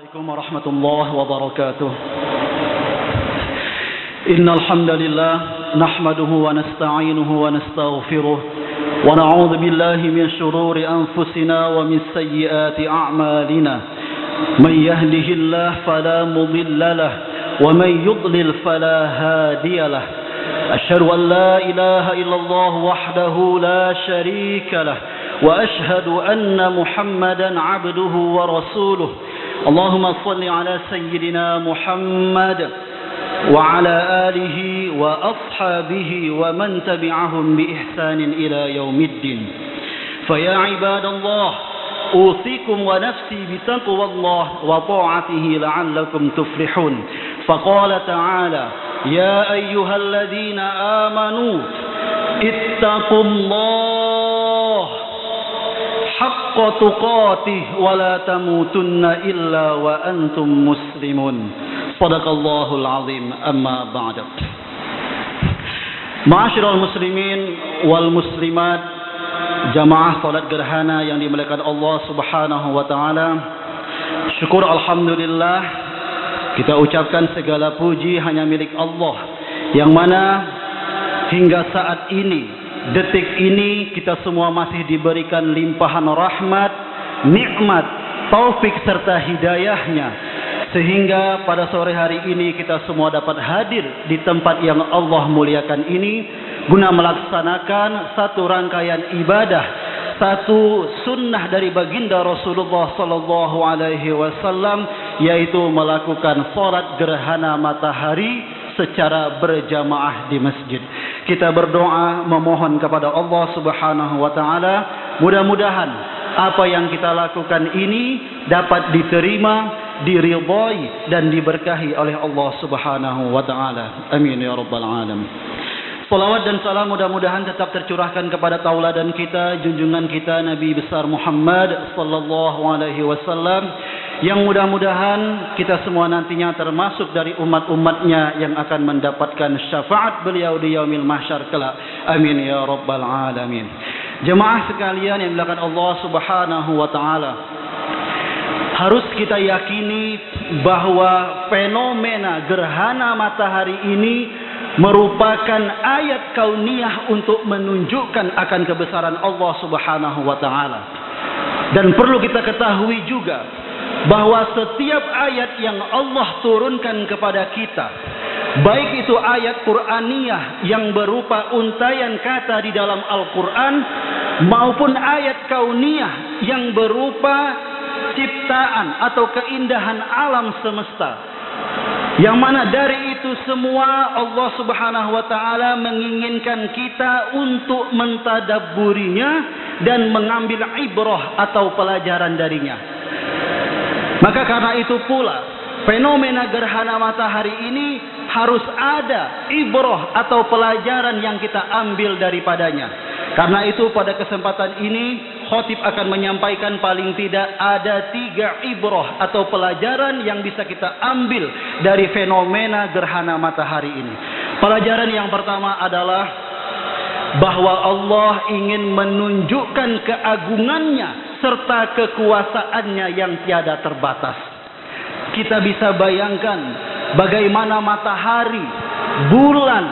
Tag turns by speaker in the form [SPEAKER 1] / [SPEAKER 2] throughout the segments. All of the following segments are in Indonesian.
[SPEAKER 1] عليكم ورحمة الله وبركاته. إن الحمد لله نحمده ونستعينه ونستغفره ونعوذ بالله من شرور أنفسنا ومن سيئات أعمالنا. من يهده الله فلا مضل له ومن يضلل فلا هادي له. أشهد أن لا إله إلا الله وحده لا شريك له وأشهد أن محمدا عبده ورسوله. اللهم صل على سيدنا محمد وعلى آله وأصحابه ومن تبعهم بإحسان إلى يوم الدين. فيا عباد الله أوصيكم ونفسي بتقوى الله وطاعته لعلكم تفلحون. فقال تعالى: يا أيها الذين آمنوا اتقوا الله حق تقاته ولا تموتن إلا وأنتم مسلمون. صدق الله العظيم. أما بعد. Ma'asyiral muslimin wal muslimat, jamaah salat gerhana yang dimuliakan Allah Subhanahu wa taala. Syukur alhamdulillah, kita ucapkan segala puji hanya milik Allah, yang mana hingga saat ini, detik ini, kita semua masih diberikan limpahan rahmat, nikmat, taufik serta hidayahnya, sehingga pada sore hari ini kita semua dapat hadir di tempat yang Allah muliakan ini guna melaksanakan satu rangkaian ibadah, satu sunnah dari baginda Rasulullah sallallahu alaihi wasallam, yaitu melakukan salat gerhana matahari secara berjamaah di masjid. Kita berdoa memohon kepada Allah Subhanahu wa taala, mudah-mudahan apa yang kita lakukan ini dapat diterima, diridhai dan diberkahi oleh Allah Subhanahu wa taala. Amin ya rabbal alamin. Salawat dan salam mudah-mudahan tetap tercurahkan kepada tauladan kita, junjungan kita Nabi besar Muhammad sallallahu alaihi wasallam, yang mudah-mudahan kita semua nantinya termasuk dari umat-umatnya yang akan mendapatkan syafaat beliau di yaumil mahsyar kelak. Amin ya rabbal alamin. Jemaah sekalian yang dimuliakan Allah Subhanahu wa taala, harus kita yakini bahwa fenomena gerhana matahari ini merupakan ayat kauniyah untuk menunjukkan akan kebesaran Allah Subhanahu wa taala. Dan perlu kita ketahui juga bahwa setiap ayat yang Allah turunkan kepada kita, baik itu ayat Qur'aniyah yang berupa untayan kata di dalam Al-Quran, maupun ayat kauniyah yang berupa ciptaan atau keindahan alam semesta, yang mana dari itu semua Allah Subhanahu wa taala menginginkan kita untuk mentadabburinya dan mengambil ibrah atau pelajaran darinya. Maka karena itu pula fenomena gerhana matahari ini harus ada ibrah atau pelajaran yang kita ambil daripadanya. Karena itu pada kesempatan ini khatib akan menyampaikan paling tidak ada 3 ibrah atau pelajaran yang bisa kita ambil dari fenomena gerhana matahari ini. Pelajaran yang pertama adalah bahwa Allah ingin menunjukkan keagungannya serta kekuasaannya yang tiada terbatas. Kita bisa bayangkan bagaimana matahari, bulan,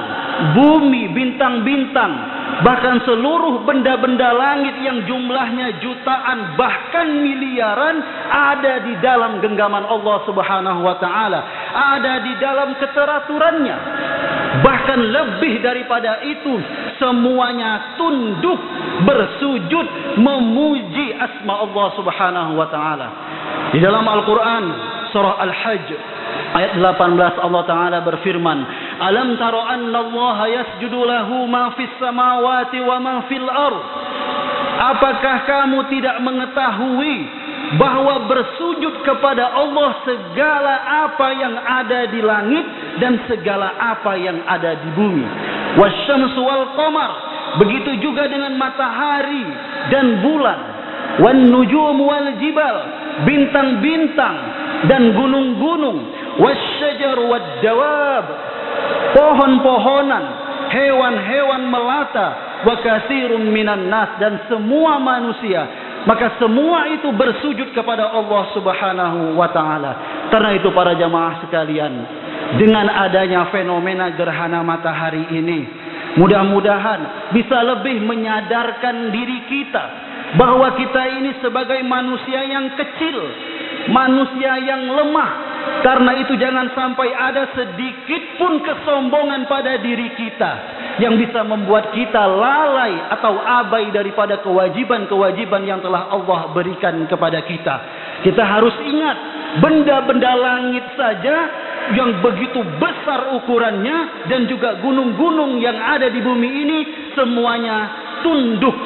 [SPEAKER 1] bumi, bintang-bintang, bahkan seluruh benda-benda langit yang jumlahnya jutaan bahkan miliaran ada di dalam genggaman Allah Subhanahu wa taala, ada di dalam keteraturannya. Bahkan lebih daripada itu, semuanya tunduk, bersujud, memuji asma Allah Subhanahu wa taala. Di dalam Al-Quran surah Al-Hajj ayat 18 Allah taala berfirman, alam tara anna Allah yasjudu lahu ma fis samawati wa ma fil ard. Apakah kamu tidak mengetahui bahwa bersujud kepada Allah segala apa yang ada di langit dan segala apa yang ada di bumi. Wasyamsu wal qamar, begitu juga dengan matahari dan bulan. Wan nujum wal jibal, bintang-bintang dan gunung-gunung. Wasyajar wad dawab, pohon-pohonan, hewan-hewan melata. Wa katsirun minan nas, dan semua manusia. maka semua itu bersujud kepada Allah Subhanahu wa taala. Karena itu para jamaah sekalian, dengan adanya fenomena gerhana matahari ini, mudah-mudahan bisa lebih menyadarkan diri kita bahwa kita ini sebagai manusia yang kecil, manusia yang lemah. Karena itu jangan sampai ada sedikit pun kesombongan pada diri kita yang bisa membuat kita lalai atau abai daripada kewajiban-kewajiban yang telah Allah berikan kepada kita. Kita harus ingat, benda-benda langit saja yang begitu besar ukurannya dan juga gunung-gunung yang ada di bumi ini semuanya tunduk,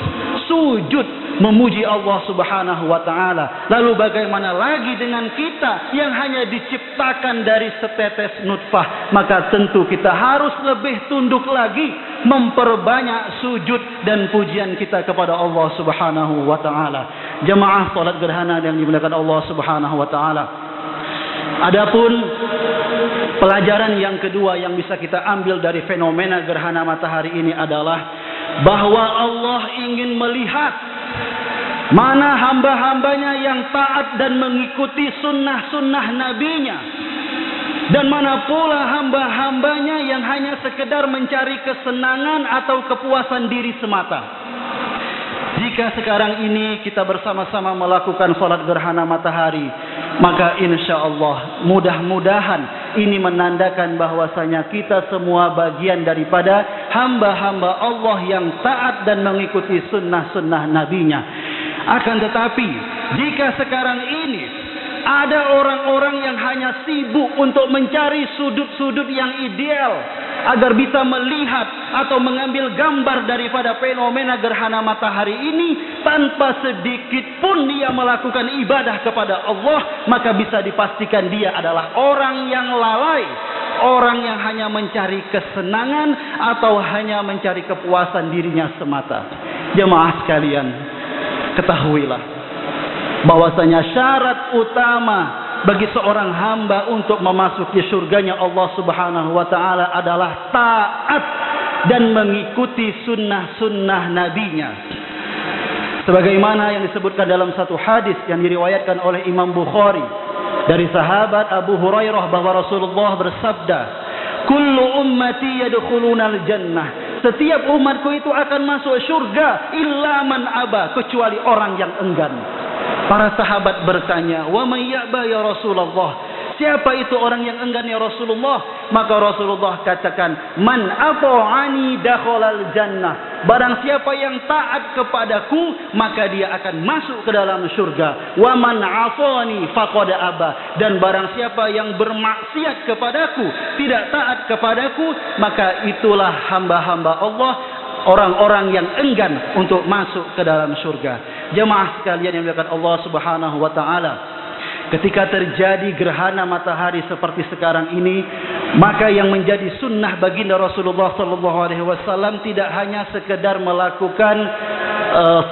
[SPEAKER 1] sujud memuji Allah Subhanahu wa taala. Lalu bagaimana lagi dengan kita yang hanya diciptakan dari setetes nutfah? Maka tentu kita harus lebih tunduk lagi, memperbanyak sujud dan pujian kita kepada Allah Subhanahu wa taala. Jemaah salat gerhana yang dimuliakan Allah Subhanahu wa taala. Adapun pelajaran yang kedua yang bisa kita ambil dari fenomena gerhana matahari ini adalah bahwa Allah ingin melihat mana hamba-hambanya yang taat dan mengikuti sunnah-sunnah nabinya, dan mana pula hamba-hambanya yang hanya sekedar mencari kesenangan atau kepuasan diri semata. Jika sekarang ini kita bersama-sama melakukan salat gerhana matahari, maka insya Allah mudah-mudahan ini menandakan bahwasanya kita semua bagian daripada hamba-hamba Allah yang taat dan mengikuti sunnah-sunnah nabinya. Akan tetapi jika sekarang ini ada orang-orang yang hanya sibuk untuk mencari sudut-sudut yang ideal agar bisa melihat atau mengambil gambar daripada fenomena gerhana matahari ini, tanpa sedikit pun dia melakukan ibadah kepada Allah, maka bisa dipastikan dia adalah orang yang lalai, orang yang hanya mencari kesenangan atau hanya mencari kepuasan dirinya semata. Jemaah sekalian, ketahuilah bahwasanya syarat utama bagi seorang hamba untuk memasuki surganya Allah Subhanahu wa taala adalah taat dan mengikuti sunnah-sunnah nabinya. Sebagaimana yang disebutkan dalam satu hadis yang diriwayatkan oleh Imam Bukhari dari sahabat Abu Hurairah bahwa Rasulullah bersabda, "Kullu ummati yadkhulunal jannah." Setiap umatku itu akan masuk surga illa man aba, kecuali orang yang enggan. Para sahabat bertanya, "Wa may ya'ba ya Rasulullah?" Siapa itu orang yang enggan ya Rasulullah? Maka Rasulullah katakan, "Man ata'ani dakhalal jannah." Barang siapa yang taat kepadaku, maka dia akan masuk ke dalam surga. "Wa man 'asani faqad aba." Dan barang siapa yang bermaksiat kepadaku, tidak taat kepadaku, maka itulah hamba-hamba Allah, orang-orang yang enggan untuk masuk ke dalam surga. Jemaah sekalian yang dimuliakan Allah Subhanahu wa taala, ketika terjadi gerhana matahari seperti sekarang ini, maka yang menjadi sunnah baginda Rasulullah sallallahu alaihi wasallam tidak hanya sekedar melakukan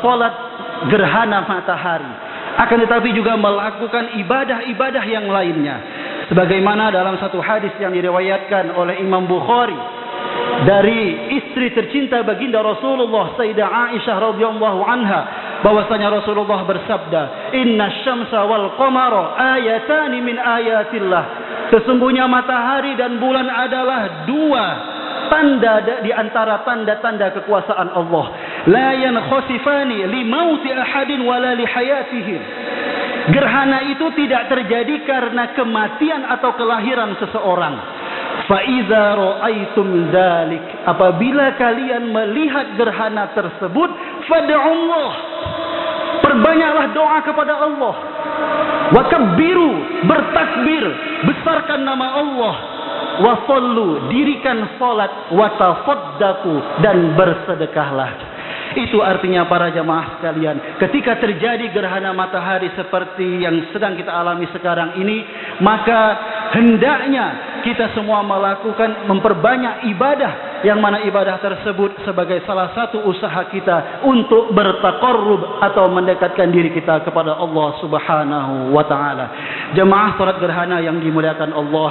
[SPEAKER 1] salat gerhana matahari, akan tetapi juga melakukan ibadah-ibadah yang lainnya. Sebagaimana dalam satu hadis yang diriwayatkan oleh Imam Bukhari dari istri tercinta baginda Rasulullah, Sayyidah Aisyah radhiyallahu anha, bahwasanya Rasulullah bersabda, "Inna syamsa wal qamara ayatani min ayatillah." Sesungguhnya matahari dan bulan adalah dua tanda di antara tanda-tanda kekuasaan Allah. La yankhasifani li mauti ahadin wala li hayatihi. Gerhana itu tidak terjadi karena kematian atau kelahiran seseorang. Fa iza ra'aitum dzalik, apabila kalian melihat gerhana tersebut, fad'ullah, perbanyaklah doa kepada Allah. Wa kabbiru, bertakbir, besarkan nama Allah. Wa sallu, dirikan salat. Wa tasaddaqu, dan bersedekahlah. Itu artinya para jamaah sekalian, ketika terjadi gerhana matahari seperti yang sedang kita alami sekarang ini, maka hendaknya kita semua memperbanyak ibadah, yang mana ibadah tersebut sebagai salah satu usaha kita untuk bertaqarrub atau mendekatkan diri kita kepada Allah Subhanahu wa taala. Jemaah salat gerhana yang dimuliakan Allah,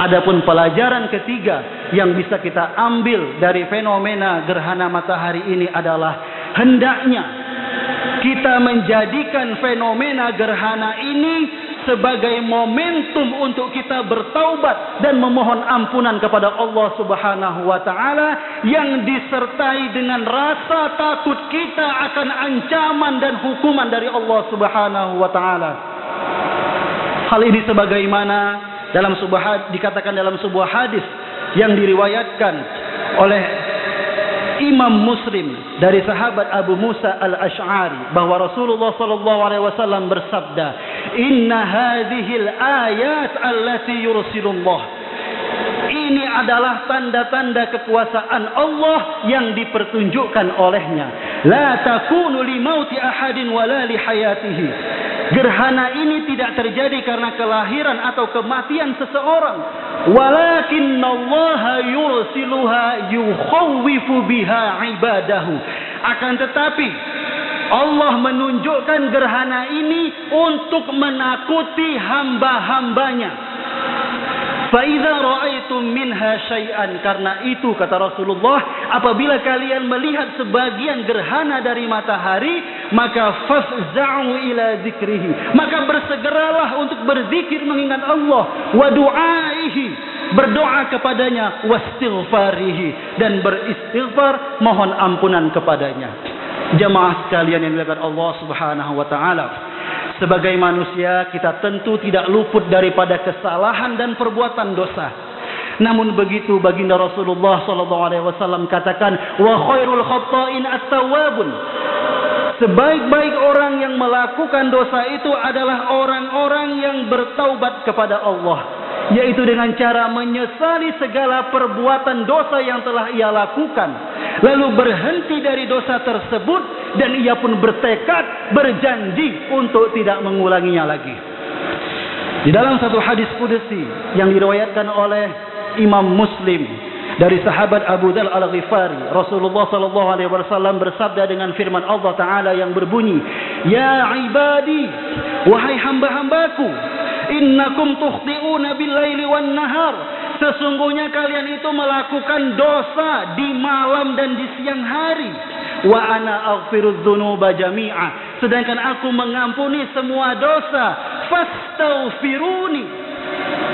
[SPEAKER 1] adapun pelajaran ketiga yang bisa kita ambil dari fenomena gerhana matahari ini adalah hendaknya kita menjadikan fenomena gerhana ini sebagai momentum untuk kita bertaubat dan memohon ampunan kepada Allah Subhanahu wa taala yang disertai dengan rasa takut kita akan ancaman dan hukuman dari Allah Subhanahu wa taala. Hal ini sebagaimana dikatakan dalam sebuah hadis yang diriwayatkan oleh Imam Muslim dari sahabat Abu Musa al-Ash'ari bahwa Rasulullah sallallahu alaihi wasallam bersabda, "Inna hadhil ayat allati yursilullah." Ini adalah tanda-tanda kekuasaan Allah yang dipertunjukkan olehnya. La takunu li mauti ahadin wala li hayatihi. Gerhana ini tidak terjadi karena kelahiran atau kematian seseorang. Walakinnallaha yursiluha yukhawwifu biha ibadahu. Akan tetapi Allah menunjukkan gerhana ini untuk menakuti hamba-hambanya. Faiza ra'aitum minha syai'an, karena itu kata Rasulullah, apabila kalian melihat sebagian gerhana dari matahari, maka fafza'u ila zikrihi, maka bersegeralah untuk berzikir mengingat Allah, wa du'aihi, berdoa kepadanya, wastighfarihi, dan beristighfar mohon ampunan kepadanya. Jamaah sekalian yang dimuliakan Allah Subhanahu wa taala, sebagai manusia kita tentu tidak luput daripada kesalahan dan perbuatan dosa. Namun begitu baginda Rasulullah sallallahu alaihi wasallam katakan, wa khairul khata'in at-tawwabun. Sebaik-baik orang yang melakukan dosa itu adalah orang-orang yang bertaubat kepada Allah, yaitu dengan cara menyesali segala perbuatan dosa yang telah ia lakukan, lalu berhenti dari dosa tersebut, dan ia pun bertekad, berjanji untuk tidak mengulanginya lagi. Di dalam satu hadis qudsi yang diriwayatkan oleh Imam Muslim dari sahabat Abu Dzar Al-Ghifari, Rasulullah sallallahu alaihi wasallam bersabda dengan firman Allah taala yang berbunyi, "Ya ibadi, wahai hamba-hambaku, innakum tukhti'una bil-laili wan-nahar." Sesungguhnya kalian itu melakukan dosa di malam dan di siang hari. Wa ana aghfirudz dzunuba jami'a, sedangkan aku mengampuni semua dosa. Fastaghfiruni,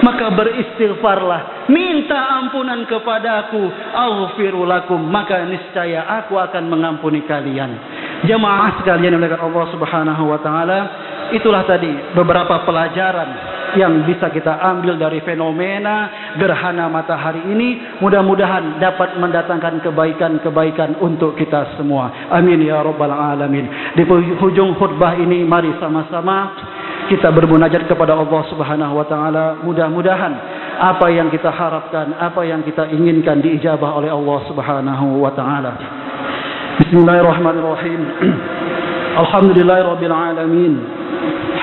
[SPEAKER 1] maka beristighfarlah, minta ampunan kepadaku, aghfiru lakum, maka niscaya aku akan mengampuni kalian. Jemaah sekalian yang dimuliakan Allah Subhanahu wa taala, itulah tadi beberapa pelajaran yang bisa kita ambil dari fenomena gerhana matahari ini. Mudah-mudahan dapat mendatangkan kebaikan-kebaikan untuk kita semua. Amin ya rabbal alamin. Di hujung khutbah ini mari sama-sama kita bermunajat kepada Allah Subhanahu wa taala. Mudah-mudahan apa yang kita harapkan, apa yang kita inginkan diijabah oleh Allah Subhanahu wa taala. Bismillahirrahmanirrahim. Alhamdulillahirabbil alamin.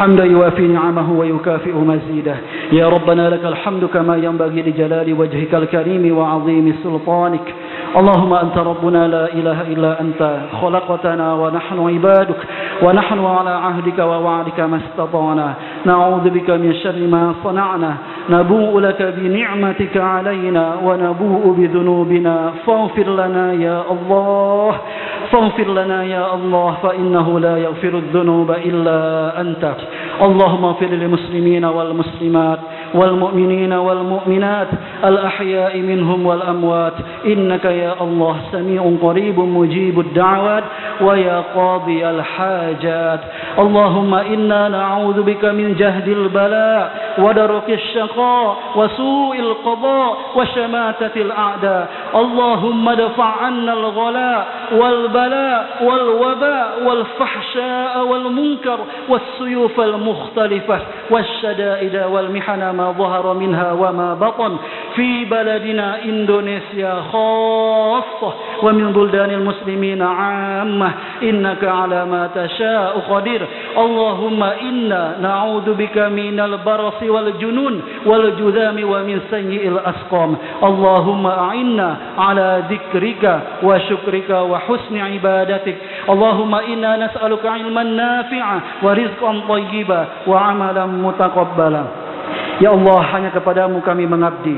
[SPEAKER 1] حمدا يوافي نعمه ويكافئ مزيده. يا ربنا لك الحمد كما ينبغي لجلال وجهك الكريم وعظيم سلطانك. اللهم أنت ربنا لا إله إلا أنت، خلقتنا ونحن عبادك، ونحن على عهدك ووعدك ما استطعنا، نعوذ بك من شر ما صنعنا، نبوء لك بنعمتك علينا ونبوء بذنوبنا، فاغفر لنا يا الله، فاغفر لنا يا الله، فإنه لا يغفر الذنوب إلا أنت. اللهم اغفر للمسلمين والمسلمات والمؤمنين والمؤمنات الأحياء منهم والأموات، إنك يا الله سميع قريب مجيب الدعوات ويا قاضي الحاجات. اللهم إنا نعوذ بك من جهد البلاء ودرك الشقاء وسوء القضاء وشماتة الأعداء. اللهم ادفع عنا الغلاء والبلاء والوباء والفحشاء والمنكر والسيوف المختلفة والشدائد والمحن ما ظهر منها وما بطن في بلدنا إندونيسيا خاصة ومن بلدان المسلمين عامة، إنك على ما تشاء قدير. اللهم إنا نعوذ بك من البرص والجنون والجذام ومن سيء الأسقام. اللهم أعنا على ذكرك وشكرك وحسن عبادتك. اللهم إنا نسألك علما نافعا ورزقا طيبا وعملا متقبلا. Ya Allah, hanya kepadamu kami mengabdi,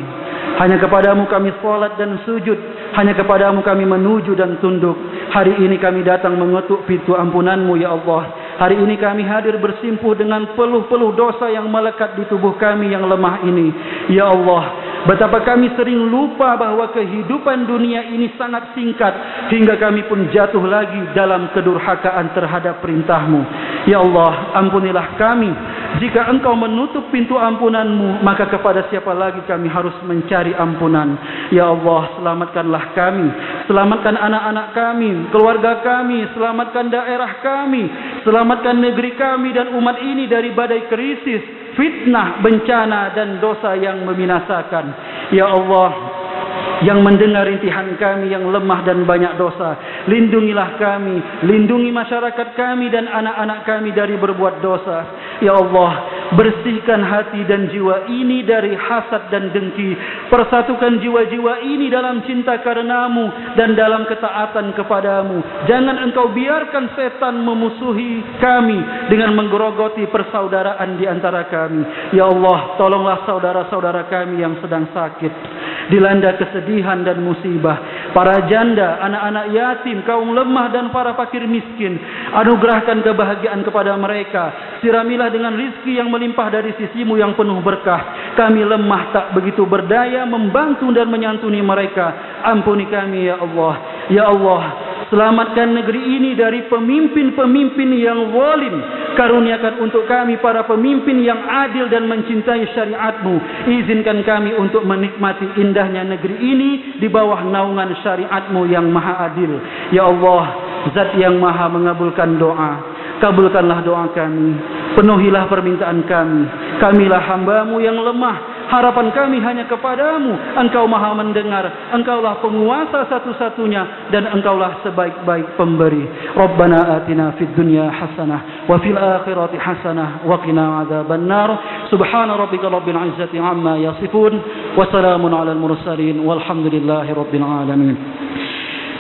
[SPEAKER 1] hanya kepadamu kami salat dan sujud, Hanya kepadamu kami menuju dan tunduk. Hari ini kami datang mengetuk pintu ampunanmu ya Allah. Hari ini kami hadir bersimpuh dengan peluh-peluh dosa yang melekat di tubuh kami yang lemah ini. Ya Allah, betapa kami sering lupa bahawa kehidupan dunia ini sangat singkat, hingga kami pun jatuh lagi dalam kedurhakaan terhadap perintahmu. Ya Allah, ampunilah kami. Jika engkau menutup pintu ampunanmu, maka kepada siapa lagi kami harus mencari ampunan. Ya Allah, selamatkanlah kami. Selamatkan anak-anak kami, keluarga kami, selamatkan daerah kami, selamatkan negeri kami dan umat ini dari badai krisis, fitnah, bencana dan dosa yang membinasakan. Ya Allah, yang mendengar rintihan kami yang lemah dan banyak dosa, lindungilah kami, lindungi masyarakat kami dan anak-anak kami dari berbuat dosa. Ya Allah, bersihkan hati dan jiwa ini dari hasad dan dengki. Persatukan jiwa-jiwa ini dalam cinta karenamu dan dalam ketaatan kepadamu. Jangan engkau biarkan setan memusuhi kami dengan menggerogoti persaudaraan di antara kami. Ya Allah, tolonglah saudara-saudara kami yang sedang sakit, dilanda kesedihan dan musibah, para janda, anak-anak yatim, kaum lemah dan para fakir miskin. Anugerahkan kebahagiaan kepada mereka. Siramilah dengan rizki yang melimpah dari sisimu yang penuh berkah. Kami lemah tak begitu berdaya membantu dan menyantuni mereka. Ampuni kami ya Allah. Ya Allah, selamatkan negeri ini dari pemimpin-pemimpin yang zalim. Karuniakan untuk kami para pemimpin yang adil dan mencintai syariat-Mu. Izinkan kami untuk menikmati indahnya negeri ini di bawah naungan syariat-Mu yang maha adil. Ya Allah, Zat yang maha mengabulkan doa, kabulkanlah doa kami, penuhilah permintaan kami. Kamilah hamba-Mu yang lemah. Harapan kami hanya kepadamu. Engkau maha mendengar. Engkaulah penguasa satu-satunya. Dan engkaulah sebaik-baik pemberi. Rabbana atina fid dunya hasanah. Wa fil akhirati hasanah. Wa qina adzaban nar. Subhana rabbika rabbil izzati amma yasifun. Wa salamun alal mursalin. Walhamdulillahi rabbil alamin.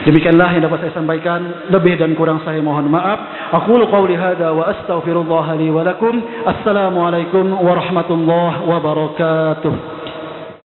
[SPEAKER 1] Demikianlah yang dapat saya sampaikan. Lebih dan kurang saya mohon maaf. Aqulu qawli hadza wa astaghfirullah li wa lakum. Assalamualaikum warahmatullahi wabarakatuh.